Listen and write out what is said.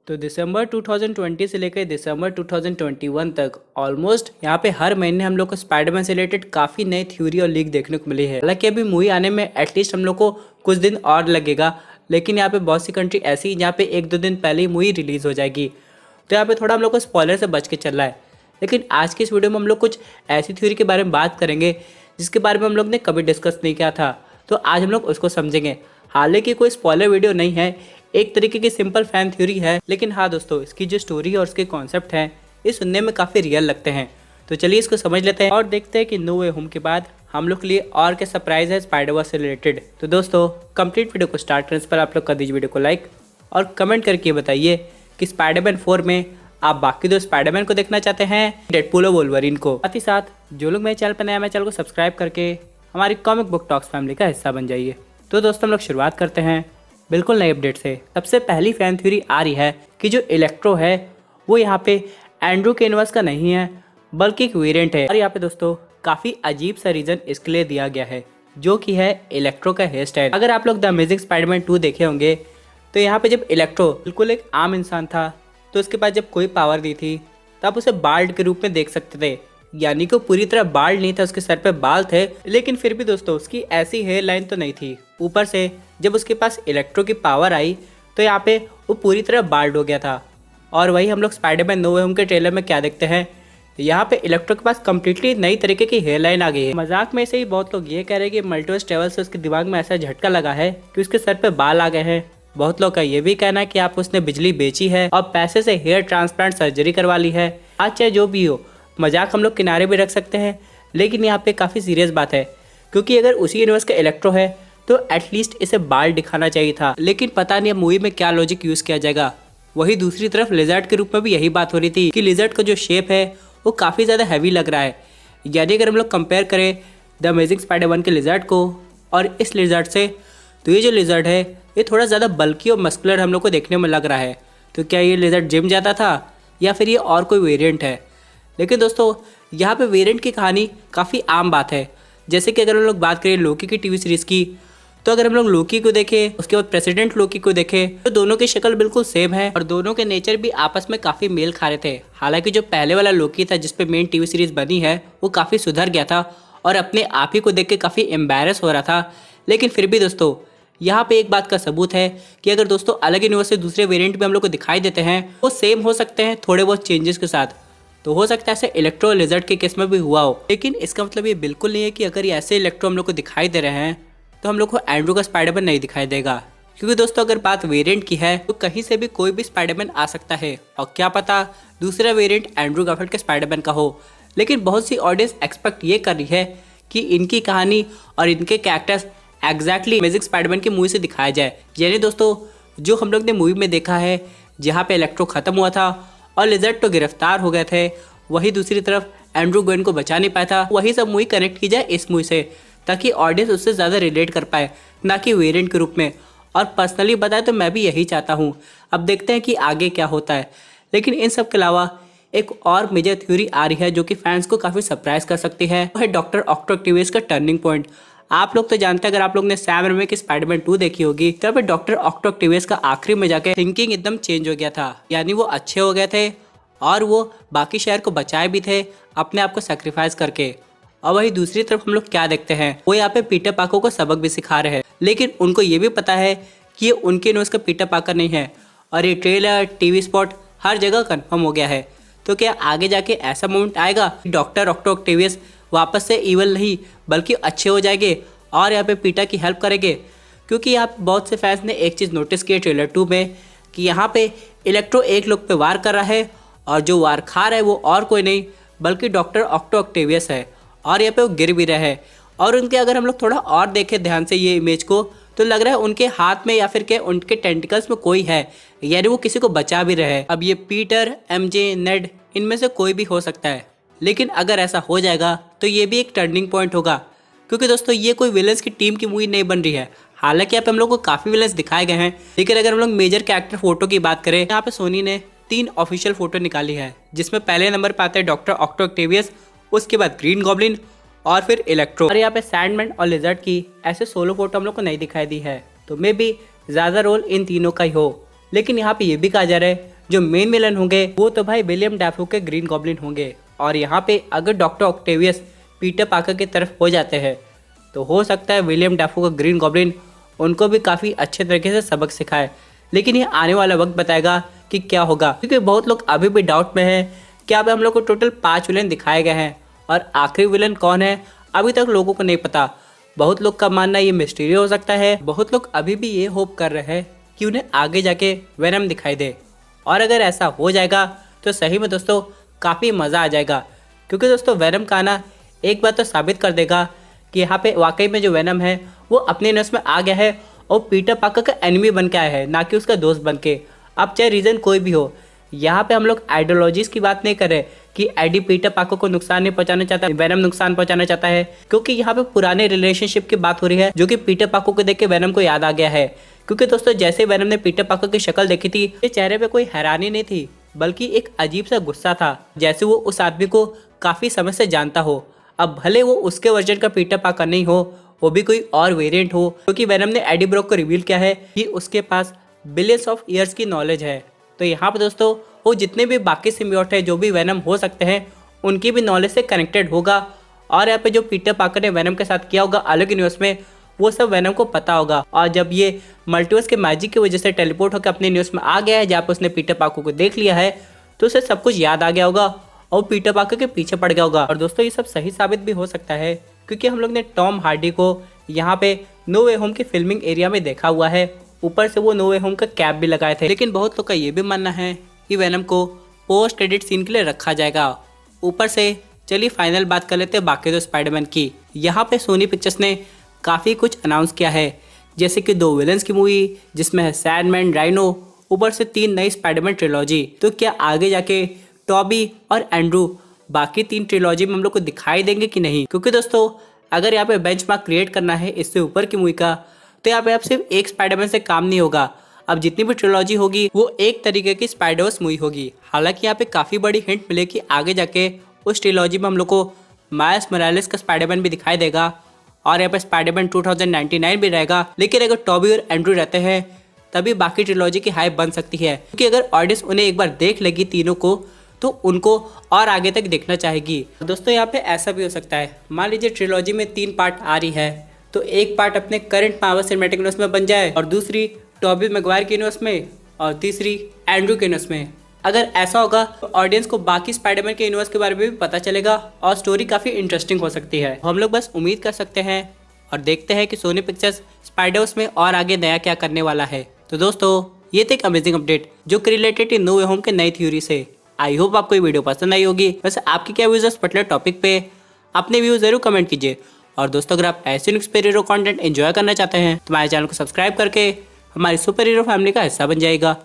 तो दिसंबर 2020 से लेकर दिसंबर 2021 तक ऑलमोस्ट यहाँ पे हर महीने हम लोग को स्पाइडरमैन से रिलेटेड काफ़ी नई थ्योरी और लीक देखने को मिली है। हालांकि अभी मूवी आने में एटलीस्ट हम लोग को कुछ दिन और लगेगा, लेकिन यहाँ पे बहुत सी कंट्री ऐसी जहाँ पे 1-2 दिन पहले ही मूवी रिलीज़ हो जाएगी। तो यहाँ पे थोड़ा हम लोग को स्पॉइलर से बच के चल रहा है। लेकिन आज की इस वीडियो में हम लोग कुछ ऐसी थ्योरी के बारे में बात करेंगे जिसके बारे में हम लोग ने कभी डिस्कस नहीं किया था, तो आज हम लोग उसको समझेंगे। हालांकि कोई स्पॉइलर वीडियो नहीं है, एक तरीके की सिंपल फैन थ्योरी है, लेकिन हाँ दोस्तों, इसकी जो स्टोरी और उसके कॉन्सेप्ट हैं ये सुनने में काफ़ी रियल लगते हैं। तो चलिए इसको समझ लेते हैं और देखते हैं कि नो वे होम के बाद हम लोग के लिए और क्या सरप्राइज है स्पाइडरवर्स से रिलेटेड। तो दोस्तों, कंप्लीट वीडियो को स्टार्ट करने से पहले आप लोग कर दीजिए वीडियो को लाइक और कमेंट करके बताइए कि स्पाइडरमैन 4 में आप बाकी दो स्पाइडरमैन को देखना चाहते हैं, डेडपूल और वोल्वरिन को। साथ ही साथ जो लोग मेरे चैनल पर नया, मेरे चैनल को सब्सक्राइब करके हमारी कॉमिक बुक टॉक्स फैमिली का हिस्सा बन जाइए। तो दोस्तों, हम लोग शुरुआत करते हैं बिल्कुल नई अपडेट से। सबसे पहली फैन थ्योरी आ रही है कि जो इलेक्ट्रो है वो यहाँ पे एंड्रू के यूनिवर्स का नहीं है, बल्कि एक वेरिएंट है। और यहाँ पे दोस्तों काफ़ी अजीब सा रीज़न इसके लिए दिया गया है, जो कि है इलेक्ट्रो का हेयर स्टाइल। अगर आप लोग द अमेजिंग स्पाइडरमैन 2 देखे होंगे तो यहाँ पे जब इलेक्ट्रो बिल्कुल एक आम इंसान था तो उसके पास जब कोई पावर दी थी तो आप उसे बाल्ड के रूप में देख सकते थे। यानी कि पूरी तरह बाल्ड नहीं था, उसके सर पे बाल थे, लेकिन फिर भी दोस्तों उसकी ऐसी हेयर लाइन तो नहीं थी। ऊपर से जब उसके पास इलेक्ट्रो की पावर आई तो यहाँ पे वो पूरी तरह बाल्ड हो गया था। और वही हम लोग स्पाइडरमैन नो वे होम के ट्रेलर में क्या देखते हैं, यहाँ पे इलेक्ट्रो के पास कम्प्लीटली नई तरीके की हेयर लाइन आ गई है। मजाक में से ही बहुत लोग ये कह रहे हैं कि मल्टीवर्स ट्रेवल से उसके दिमाग में ऐसा झटका लगा है कि उसके सर पे बाल आ गए हैं। बहुत लोग का ये भी कहना है कि आप उसने बिजली बेची है और पैसे से हेयर ट्रांसप्लांट सर्जरी करवा ली है। आज चाहे जो भी हो, मजाक हम लोग किनारे भी रख सकते हैं, लेकिन यहाँ पे काफ़ी सीरियस बात है, क्योंकि अगर उसी यूनिवर्स का इलेक्ट्रो है तो एटलीस्ट इसे बाल दिखाना चाहिए था। लेकिन पता नहीं अब मूवी में क्या लॉजिक यूज़ किया जाएगा। वही दूसरी तरफ लिजर्ड के रूप में भी यही बात हो रही थी कि लिजर्ड का जो शेप है वो काफ़ी ज़्यादा हैवी लग रहा है। यानी अगर हम लोग कंपेयर करें द अमेजिंग स्पाइडर 1 के लिजर्ड को और इस लिजर्ड से, तो ये जो लिजर्ड है ये थोड़ा ज़्यादा बल्की और मस्कुलर हम लोग को देखने में लग रहा है। तो क्या ये लिजर्ड जिम जाता था या फिर ये और कोई वेरिएंट है? लेकिन दोस्तों यहाँ पे वेरिएंट की कहानी काफ़ी आम बात है। जैसे कि अगर हम लोग बात करें लोकी की टीवी सीरीज़ की, तो अगर हम लोग लोकी को देखें, उसके बाद प्रेसिडेंट लोकी को देखें, तो दोनों की शक्ल बिल्कुल सेम है और दोनों के नेचर भी आपस में काफ़ी मेल खा रहे थे। हालांकि जो पहले वाला लोकी था जिसपे मेन टीवी सीरीज़ बनी है वो काफ़ी सुधर गया था और अपने आप ही को देख के काफ़ी एम्बैरस हो रहा था। लेकिन फिर भी दोस्तों यहाँ पे एक बात का सबूत है कि अगर दोस्तों अलग यूनिवर्स से दूसरे वेरिएंट भी हम लोग को दिखाई देते हैं, वो सेम हो सकते हैं थोड़े बहुत चेंजेस के साथ। तो हो सकता है ऐसे इलेक्ट्रो लिजर्ड के केस में भी हुआ हो, लेकिन इसका मतलब ये बिल्कुल नहीं है कि अगर ये ऐसे इलेक्ट्रो हम लोग को दिखाई दे रहे हैं तो हम लोग को एंड्रू का स्पाइडरमैन नहीं दिखाई देगा। क्योंकि दोस्तों अगर बात वेरिएंट की है तो कहीं से भी कोई भी स्पाइडरमैन आ सकता है और क्या पता दूसरा वेरिएंट एंड्रू गारफील्ड के स्पाइडरमैन का हो। लेकिन बहुत सी ऑडियंस एक्सपेक्ट ये कर रही है कि इनकी कहानी और इनके कैरेक्टर्स एग्जैक्टली अमेजिंग स्पाइडरमैन की मूवी से दिखाया जाए। यानी दोस्तों जो हम लोग ने मूवी में देखा है जहाँ पे इलेक्ट्रो खत्म हुआ था और लिजर्ड तो गिरफ्तार हो गए थे, वही दूसरी तरफ एंड्रू ग्वेन को बचा नहीं पाया था, वही सब मूवी कनेक्ट की जाए इस मूवी से, ताकि ऑडियंस उससे ज़्यादा रिलेट कर पाए, ना कि वेरिएंट के रूप में। और पर्सनली बताए तो मैं भी यही चाहता हूँ। अब देखते हैं कि आगे क्या होता है। लेकिन इन सब के अलावा एक और मेजर थ्योरी आ रही है जो कि फैंस को काफ़ी सरप्राइज कर सकती है, वो है डॉक्टर ऑक्टोक्टेवियस का टर्निंग पॉइंट। आप लोग तो जानते हैं, अगर आप लोग ने सैम रेमी की स्पाइडरमैन 2 देखी होगी तो पे डॉक्टर ऑक्टोक्टेवियस का आखिरी में जाके थिंकिंग एकदम चेंज हो गया था। यानी वो अच्छे हो गए थे और वो बाकी शहर को बचाए भी थे अपने आप को सेक्रीफाइस करके। और वही दूसरी तरफ हम लोग क्या देखते हैं, वो यहाँ पे पीटर पार्कर को सबक भी सिखा रहे हैं, लेकिन उनको ये भी पता है कि ये उनके न्यूज़ का पीटर पार्कर नहीं है और ये ट्रेलर टीवी स्पॉट हर जगह कन्फर्म हो गया है। तो क्या आगे जाके ऐसा मोमेंट आएगा कि डॉक्टर ऑक्टोक्टेवियस वापस से इवल नहीं बल्कि अच्छे हो जाएंगे और यहाँ पे पीटर की हेल्प करेंगे? क्योंकि यहाँ पे बहुत से फैंस ने एक चीज़ नोटिस की है ट्रेलर 2 में कि यहाँ पे इलेक्ट्रो एक लोग पे वार कर रहा है और जो वार खा रहा है वो और कोई नहीं बल्कि डॉक्टर ऑक्टोक्टेवियस है और यहाँ पे वो गिर भी रहे हैं। और उनके अगर हम लोग थोड़ा और देखें ध्यान से ये इमेज को, तो लग रहा है उनके हाथ में या फिर के उनके टेंटिकल्स में कोई है, यानी वो किसी को बचा भी रहे हैं। अब ये पीटर, एमजे, नेड, इनमें से कोई भी हो सकता है। लेकिन अगर ऐसा हो जाएगा तो ये भी एक टर्निंग पॉइंट होगा, क्योंकि दोस्तों ये कोई विलन्स की टीम की मूवी नहीं बन रही है। हालांकि यहाँ पे हम लोग को काफ़ी विलन्स दिखाए गए हैं, लेकिन अगर हम लोग मेजर कैरेक्टर फोटो की बात करें, यहाँ पे सोनी ने 3 ऑफिशियल फोटो निकाली है, जिसमें पहले नंबर पर आता है डॉक्टर ऑक्टोक्टेवियस, उसके बाद ग्रीन गॉब्लिन और फिर इलेक्ट्रो। और यहाँ पे सैंडमैन और लिजर्ड की ऐसे सोलो फोटो हम लोग को नहीं दिखाई दी है, तो मे बी ज़्यादा रोल इन तीनों का ही हो। लेकिन यहाँ पे ये भी कहा जा रहा है जो मेन विलन होंगे वो तो भाई विलियम डैफो के ग्रीन गॉब्लिन होंगे। और यहाँ पे अगर डॉक्टर ऑक्टेवियस पीटर पार्कर की तरफ हो जाते हैं तो हो सकता है विलियम डैफो का ग्रीन गॉब्लिन उनको भी काफ़ी अच्छे तरीके से सबक सिखाए। लेकिन ये आने वाला वक्त बताएगा कि क्या होगा, क्योंकि बहुत लोग अभी भी डाउट में हैं कि अब हम लोग को टोटल 5 विलन दिखाए गए हैं और आखिरी विलन कौन है अभी तक लोगों को नहीं पता। बहुत लोग का मानना ये मिस्टीरियो हो सकता है, बहुत लोग अभी भी ये होप कर रहे हैं कि उन्हें आगे जाके वेनम दिखाई दे। और अगर ऐसा हो जाएगा तो सही में दोस्तों काफ़ी मज़ा आ जाएगा, क्योंकि दोस्तों वेनम का आना एक बार तो साबित कर देगा कि यहाँ पे वाकई में जो वेनम है वो अपने यूनिवर्स में आ गया है और पीटर पार्कर का एनिमी बन के आया है, ना कि उसका दोस्त बन के। अब चाहे रीज़न कोई भी हो, यहाँ पे हम लोग आइडियोलॉजीज की बात नहीं कर रहे कि एडी पीटर पार्कर को नुकसान नहीं पहुंचाना चाहता, वेनम नुकसान पहुंचाना चाहता है, क्योंकि यहाँ पे पुराने रिलेशनशिप की बात हो रही है जो कि पीटर पार्कर को देख के वेनम को याद आ गया है। क्योंकि दोस्तों जैसे वेनम ने पीटर पार्कर की शक्ल देखी थी, ये चेहरे पे कोई हैरानी नहीं थी बल्कि एक अजीब सा गुस्सा था, जैसे वो उस आदमी को काफ़ी समय से जानता हो। अब भले वो उसके वर्जन का पीटर पार्कर नहीं हो, वो भी कोई और वेरिएंट हो, क्योंकि वेनम ने एडी ब्रॉक को रिवील किया है कि उसके पास बिलियंस ऑफ ईयर्स की नॉलेज है। तो यहाँ पर दोस्तों वो जितने भी बाकी सिम्बियोट है जो भी वेनम हो सकते हैं उनकी भी नॉलेज से कनेक्टेड होगा। और यहाँ पे जो पीटर पार्कर ने वेनम के साथ किया होगा अलग यूनिवर्स में, वो सब वेनम को पता होगा। और जब ये मल्टीवर्स के मैजिक की वजह से टेलीपोर्ट होकर अपने यूनिवर्स में आ गया है जहाँ पे उसने पीटर पार्कर को देख लिया है, तो उसे सब कुछ याद आ गया होगा और पीटर पार्कर के पीछे पड़ गया होगा। और दोस्तों ये सब सही साबित भी हो सकता है, क्योंकि हम लोग ने टॉम हार्डी को यहाँ पे नो वे होम की फिल्मिंग एरिया में देखा हुआ है। ऊपर से वो नो वे होम का कैप भी लगाए थे। लेकिन बहुत लोग का ये भी मानना है कि वेनम को पोस्ट क्रेडिट सीन के लिए रखा जाएगा। ऊपर से चलिए फाइनल बात कर लेते हैं बाकी दो स्पाइडरमैन की। यहाँ पे सोनी पिक्चर्स ने काफ़ी कुछ अनाउंस किया है, जैसे कि 2 विलन्स की मूवी जिसमें है सैंडमैन, राइनो, ऊपर से 3 नई स्पाइडरमैन ट्रिलॉजी। तो क्या आगे जाके टॉबी और एंड्रू बाकी 3 ट्रिलॉजी में हम लोग को दिखाई देंगे कि नहीं? क्योंकि दोस्तों अगर यहाँ पे बेंचमार्क क्रिएट करना है इससे ऊपर की मूवी का, तो यहाँ पे अब सिर्फ एक स्पाइडरमैन से काम नहीं होगा। अब जितनी भी ट्रिलॉजी होगी वो एक तरीके की स्पाइडरवर्स मूवी होगी। हालांकि यहाँ पे काफ़ी बड़ी हिंट मिले कि आगे जाके उस ट्रिलॉजी में हम लोग को माइल्स मोरालेस का स्पाइडरमैन भी दिखाई देगा और यहाँ पे स्पाइडरमैन 2099 भी रहेगा। लेकिन अगर टॉबी और एंड्रू रहते हैं तभी बाकी ट्रिलॉजी की हाइप बन सकती है, क्योंकि अगर ऑडियंस उन्हें एक बार देख लेगी तीनों को तो उनको और आगे तक देखना चाहेगी। दोस्तों यहाँ पे ऐसा भी हो सकता है, मान लीजिए ट्रिलॉजी में 3 पार्ट आ रही है तो एक पार्ट अपने करंट मार्वल सिनेमैटिक यूनिवर्स में बन जाए और दूसरी टॉबी मैगवायर के यूनिवर्स में और तीसरी एंड्रू के यूनिवर्स में। अगर ऐसा होगा तो ऑडियंस को बाकी स्पाइडरमैन के यूनिवर्स के बारे में भी पता चलेगा और स्टोरी काफ़ी इंटरेस्टिंग हो सकती है। हम लोग बस उम्मीद कर सकते हैं और देखते हैं कि सोनी पिक्चर्स स्पाइडरवर्स में और आगे नया क्या करने वाला है। तो दोस्तों ये थे एक अमेजिंग अपडेट जो कि related in No Way Home के नई थ्योरी से। आई होप आपको ये वीडियो पसंद आई होगी। वैसे आपकी क्या व्यूज़ है इस पर्टिकुलर टॉपिक पे, अपने व्यूज़ जरूर कमेंट कीजिए। और दोस्तों अगर आप ऐसे सुपर हीरो कंटेंट एंजॉय करना चाहते हैं तो हमारे चैनल को सब्सक्राइब करके हमारी सुपर हीरो फैमिली का हिस्सा बन जाएगा।